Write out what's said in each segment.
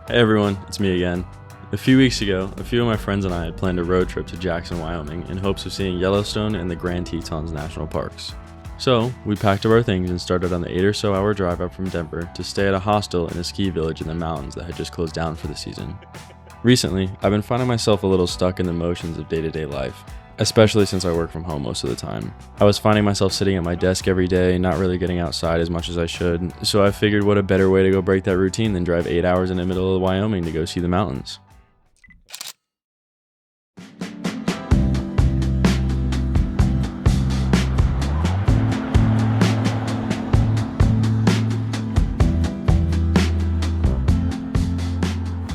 Hey everyone, it's me again. A few weeks ago, a few of my friends and I had planned a road trip to Jackson, Wyoming in hopes of seeing Yellowstone and the Grand Tetons National Parks. So, we packed up our things and started on the 8 or so hour drive up from Denver to stay at a hostel in a ski village in the mountains that had just closed down for the season. Recently, I've been finding myself a little stuck in the motions of day-to-day life, especially since I work from home most of the time. I was finding myself sitting at my desk every day, not really getting outside as much as I should, so I figured what a better way to go break that routine than drive 8 hours in the middle of Wyoming to go see the mountains.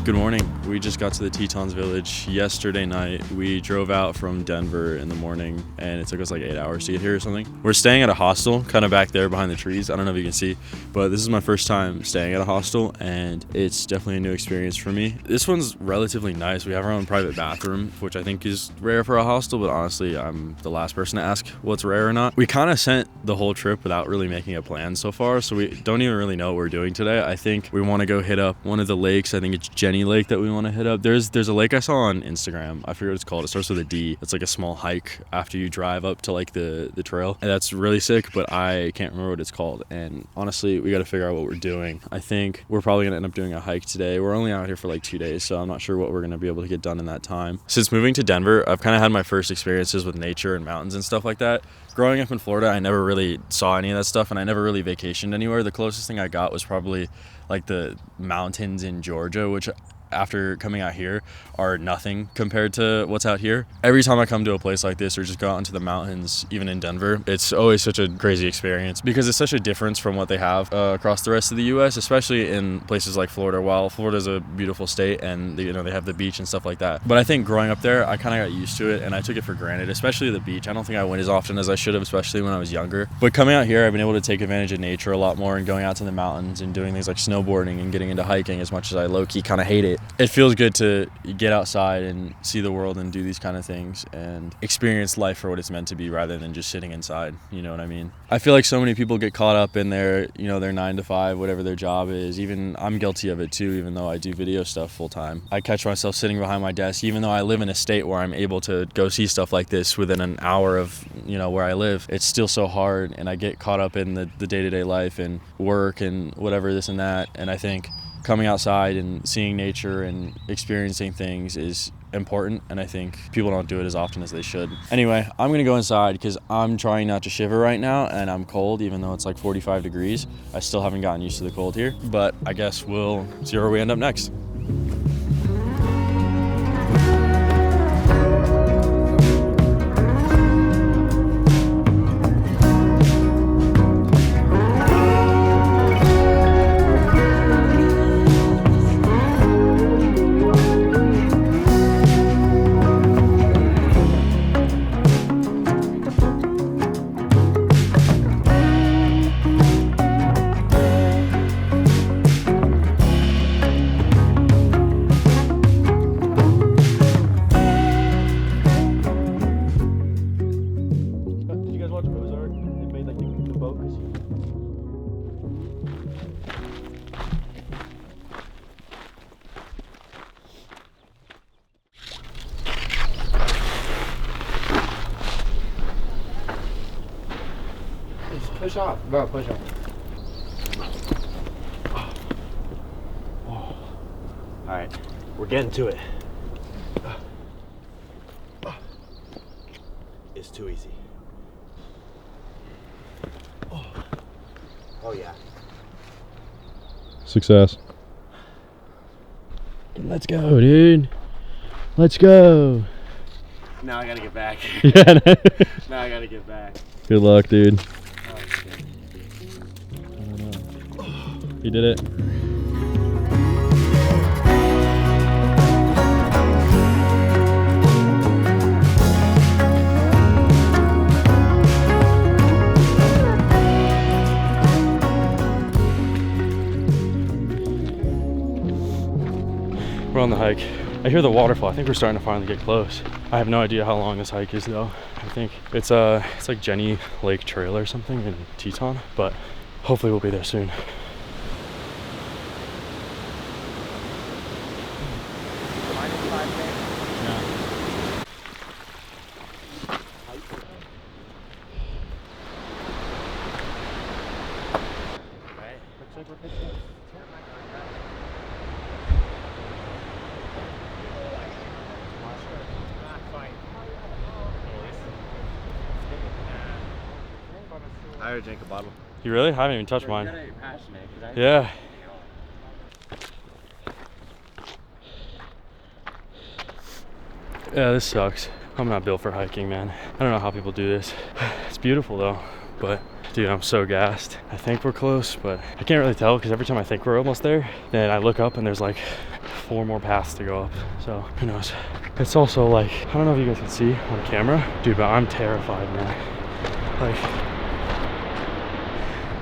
Good morning. We just got to the Tetons village yesterday night. We drove out from Denver in the morning and it took us like 8 hours to get here or something. We're staying at a hostel kind of back there behind the trees. I don't know if you can see, but this is my first time staying at a hostel and it's definitely a new experience for me. This one's relatively nice. We have our own private bathroom, which I think is rare for a hostel, but honestly, I'm the last person to ask what's rare or not. We kind of sent the whole trip without really making a plan so far, so we don't even really know what we're doing today. I think we want to go hit up one of the lakes. I think it's Jenny Lake that we want to hit up. There's a lake I saw on Instagram. I forget what it's called. It starts with a D. It's like a small hike after you drive up to like the trail. And that's really sick, but I can't remember what it's called. And honestly, we got to figure out what we're doing. I think we're probably gonna end up doing a hike today. We're only out here for like 2 days, so I'm not sure what we're gonna be able to get done in that time. Since moving to Denver, I've kind of had my first experiences with nature and mountains and stuff like that. Growing up in Florida, I never really saw any of that stuff and I never really vacationed anywhere. The closest thing I got was probably like the mountains in Georgia, which after coming out here are nothing compared to what's out here. Every time I come to a place like this or just go out into the mountains, even in Denver, it's always such a crazy experience because it's such a difference from what they have across the rest of the US, especially in places like Florida. While Florida's a beautiful state and they have the beach and stuff like that, but I think growing up there I kind of got used to it and I took it for granted, especially the beach. I don't think I went as often as I should have, especially when I was younger, but coming out here I've been able to take advantage of nature a lot more and going out to the mountains and doing things like snowboarding and getting into hiking. As much as I low-key kind of hate it, it feels good to get outside and see the world and do these kind of things and experience life for what it's meant to be rather than just sitting inside. You know what I mean? I feel like so many people get caught up in their 9 to 5, whatever their job is. Even I'm guilty of it too, even though I do video stuff full time. I catch myself sitting behind my desk, even though I live in a state where I'm able to go see stuff like this within an hour of, where I live. It's still so hard and I get caught up in the day-to-day life and work and whatever, this and that. And I think coming outside and seeing nature and experiencing things is important, and I think people don't do it as often as they should. Anyway, I'm gonna go inside because I'm trying not to shiver right now and I'm cold, even though it's like 45 degrees. I still haven't gotten used to the cold here, but I guess we'll see where we end up next. Push off, bro, push off. Alright, we're getting to it. It's too easy. Oh yeah. Success. Let's go, dude. Let's go. Now I gotta get back. Yeah. Now I gotta get back. Good luck, dude. Oh, shit. I don't know. You did it. We're on the hike. I hear the waterfall. I think we're starting to finally get close. I have no idea how long this hike is though. I think it's like Jenny Lake Trail or something in Teton, but hopefully we'll be there soon. I already drank a bottle. You really? I haven't even touched mine. You're passionate. Yeah. Yeah, this sucks. I'm not built for hiking, man. I don't know how people do this. It's beautiful though, but dude, I'm so gassed. I think we're close, but I can't really tell because every time I think we're almost there, then I look up and there's like 4 more paths to go up. So who knows? It's also like, I don't know if you guys can see on camera, dude, but I'm terrified, man. Like,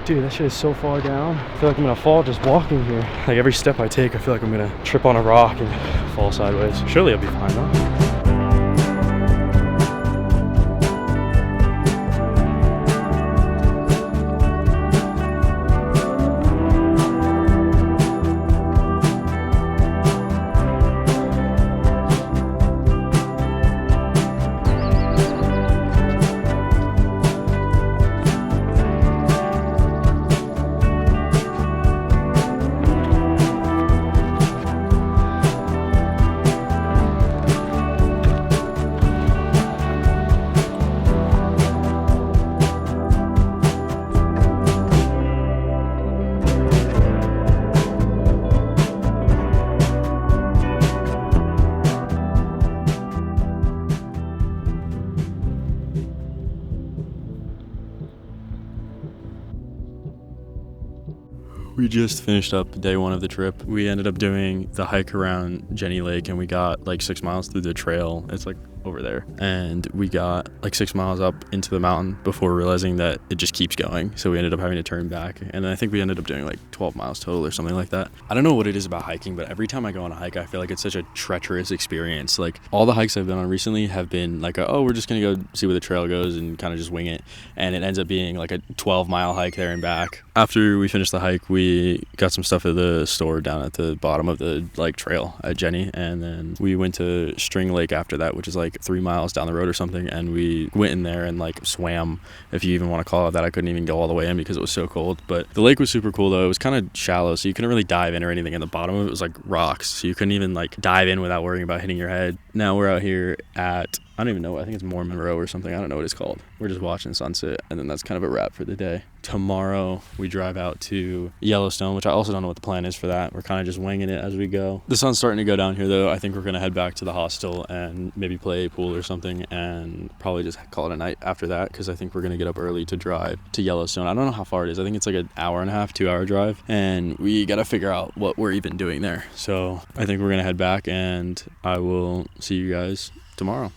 dude, that shit is so far down. I feel like I'm gonna fall just walking here. Like every step I take, I feel like I'm gonna trip on a rock and fall sideways. Surely I'll be fine though. We just finished up day 1 of the trip. We ended up doing the hike around Jenny Lake and we got like 6 miles through the trail. It's like over there. And we got like 6 miles up into the mountain before realizing that it just keeps going. So we ended up having to turn back. And I think we ended up doing like 12 miles total or something like that. I don't know what it is about hiking, but every time I go on a hike, I feel like it's such a treacherous experience. Like all the hikes I've been on recently have been like, oh, we're just gonna go see where the trail goes and kind of just wing it. And it ends up being like a 12-mile hike there and back. After we finished the hike, we got some stuff at the store down at the bottom of the like trail at Jenny, and then we went to String Lake after that, which is like 3 miles down the road or something, and we went in there and like swam, if you even want to call it that. I couldn't even go all the way in because it was so cold, but the lake was super cool though. It was kind of shallow, so you couldn't really dive in or anything. At the bottom of it was like rocks, so you couldn't even like dive in without worrying about hitting your head. Now we're out here at, I don't even know, I think it's Mormon Row or something. I don't know what it's called. We're just watching sunset, and then that's kind of a wrap for the day. Tomorrow we drive out to Yellowstone, which I also don't know what the plan is for that. We're kind of just winging it as we go. The sun's starting to go down here though. I think we're gonna head back to the hostel and maybe play pool or something, and probably just call it a night after that, because I think we're gonna get up early to drive to Yellowstone. I don't know how far it is. I think it's like an hour and a half, 2-hour drive, and we gotta figure out what we're even doing there. So I think we're gonna head back, and I will see you guys tomorrow.